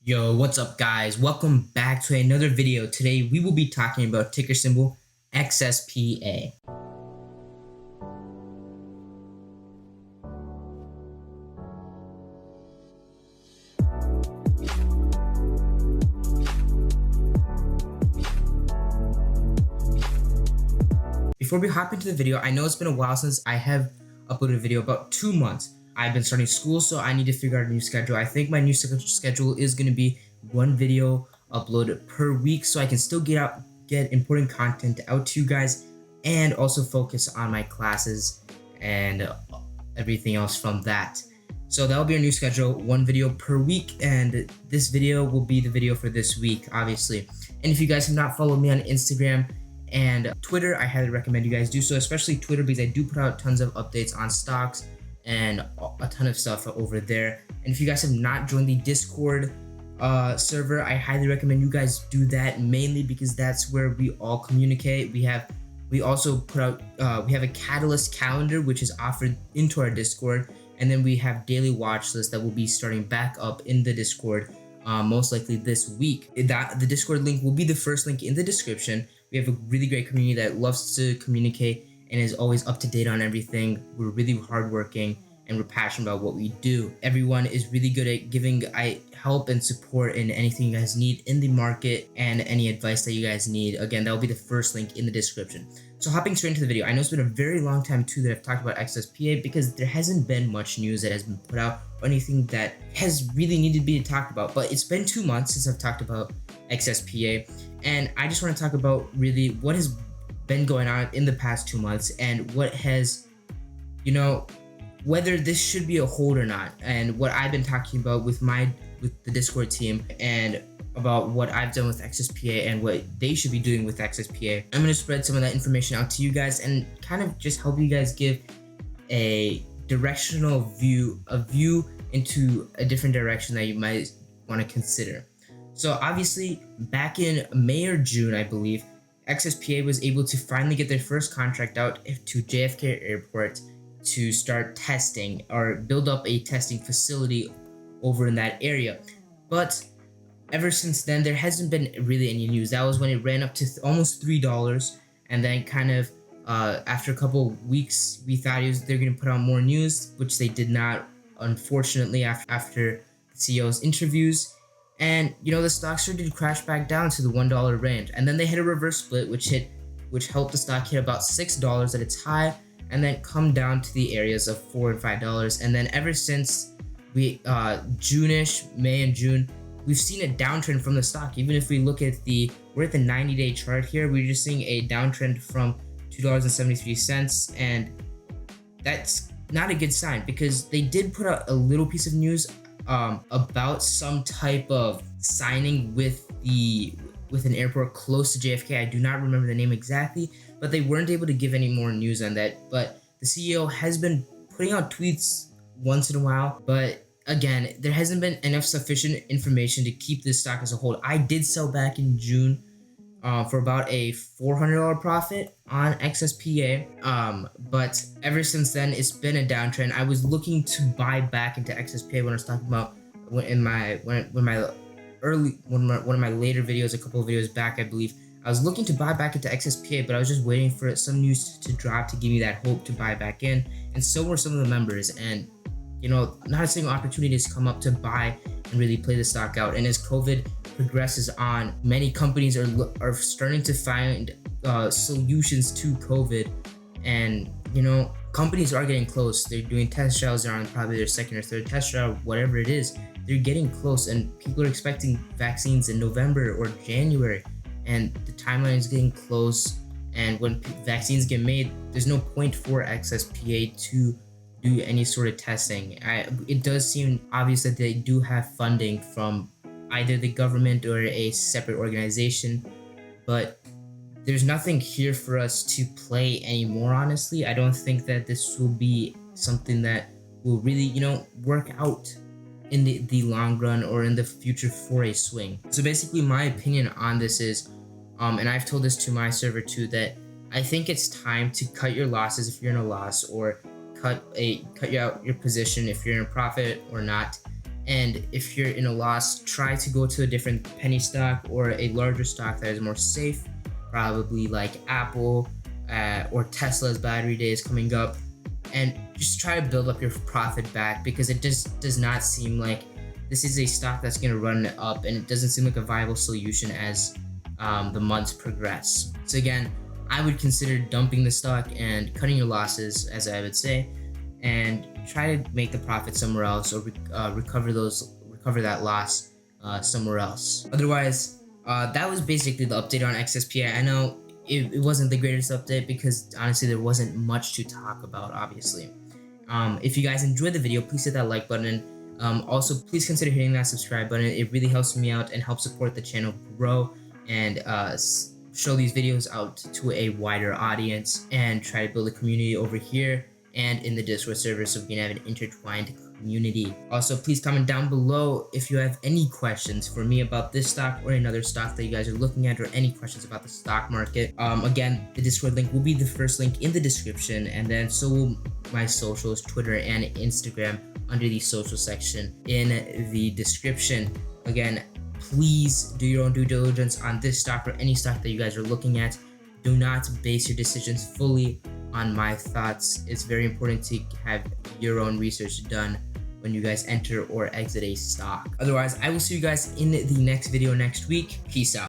Yo, what's up guys? Welcome back to another video. Today we will be talking about ticker symbol XSPA. Before we hop into the video, I know it's been a while since I have uploaded a video, about 2 months. I've been starting school, so I need to figure out a new schedule. I think my new schedule is going to be one video uploaded per week, so I can still get important content out to you guys and also focus on my classes and everything else from that. So that'll be our new schedule, one video per week, and this video will be the video for this week, obviously. And if you guys have not followed me on Instagram and Twitter, I highly recommend you guys do so, especially Twitter, because I do put out tons of updates on stocks and a ton of stuff over there. And if you guys have not joined the Discord server, I highly recommend you guys do that, mainly because that's where we all communicate. We also put out we have a Catalyst calendar which is offered into our Discord, and then we have daily watch lists that will be starting back up in the Discord most likely this week. The Discord link will be the first link in the description. We have a really great community that loves to communicate and is always up to date on everything. We're really hardworking and we're passionate about what we do. Everyone is really good at giving help and support in anything you guys need in the market and any advice that you guys need. Again, that will be the first link in the description. So hopping straight into the video, I know it's been a very long time too that I've talked about XSPA because there hasn't been much news that has been put out or anything that has really needed to be talked about. But it's been 2 months since I've talked about XSPA, and I just want to talk about really what has been going on in the past 2 months and what has, whether this should be a hold or not, and what I've been talking about with the Discord team and about what I've done with XSPA and what they should be doing with XSPA. I'm going to spread some of that information out to you guys and kind of just help you guys give a directional view, a view into a different direction that you might want to consider. So obviously back in May or June, I believe, XSPA was able to finally get their first contract out to JFK Airport to start testing or build up a testing facility over in that area. But ever since then, there hasn't been really any news. That was when it ran up to almost $3, and then kind of after a couple of weeks, we thought they're going to put out more news, which they did not, unfortunately, after the CEO's interviews. And the stock started to crash back down to the $1 range, and then they hit a reverse split, which helped the stock hit about $6 at its high, and then come down to the areas of $4 and $5. And then ever since June-ish, May and June, we've seen a downtrend from the stock. Even if we look at we're at the 90-day chart here, we're just seeing a downtrend from $2.73, and that's not a good sign because they did put out a little piece of news about some type of signing with an airport close to JFK. I do not remember the name exactly, but they weren't able to give any more news on that. But the CEO has been putting out tweets once in a while, but again, there hasn't been enough sufficient information to keep this stock as a whole. I did sell back in June for about a $400 profit on XSPA, but ever since then it's been a downtrend. I was looking to buy back into XSPA when I was talking about one of my later videos, a couple of videos back, I believe. I was looking to buy back into XSPA, but I was just waiting for some news to drop to give me that hope to buy back in, and so were some of the members. And not a single opportunity has come up to buy and really play the stock out. And as COVID progresses on, many companies are starting to find solutions to COVID, and companies are getting close. They're doing test trials. They're on probably their second or third test trial, whatever it is. They're getting close, and people are expecting vaccines in November or January, and the timeline is getting close. And when vaccines get made, there's no point for XSPA to do any sort of testing. It does seem obvious that they do have funding from either the government or a separate organization, but there's nothing here for us to play anymore, honestly. I don't think that this will be something that will really, work out in the long run or in the future for a swing. So basically my opinion on this is, and I've told this to my server too, that I think it's time to cut your losses if you're in a loss, or cut out your position if you're in a profit or not, And if you're in a loss, try to go to a different penny stock or a larger stock that is more safe, probably like Apple or Tesla's battery day is coming up, and just try to build up your profit back, because it just does not seem like this is a stock that's going to run up, and it doesn't seem like a viable solution as the months progress. So again, I would consider dumping the stock and cutting your losses, as I would say, and try to make the profit somewhere else, or recover that loss somewhere else. Otherwise, that was basically the update on XSPA. I know it wasn't the greatest update because honestly there wasn't much to talk about, obviously. If you guys enjoyed the video, please hit that like button. Also, please consider hitting that subscribe button. It really helps me out and helps support the channel grow and show these videos out to a wider audience, and try to build a community over here and in the Discord server, so we can have an intertwined community. Also, please comment down below if you have any questions for me about this stock or another stock that you guys are looking at, or any questions about the stock market. Again, the Discord link will be the first link in the description, and then so will my socials, Twitter and Instagram, under the social section in the description. Again, please do your own due diligence on this stock or any stock that you guys are looking at. Do not base your decisions fully on my thoughts. It's very important to have your own research done when you guys enter or exit a stock. Otherwise, I will see you guys in the next video next week. Peace out.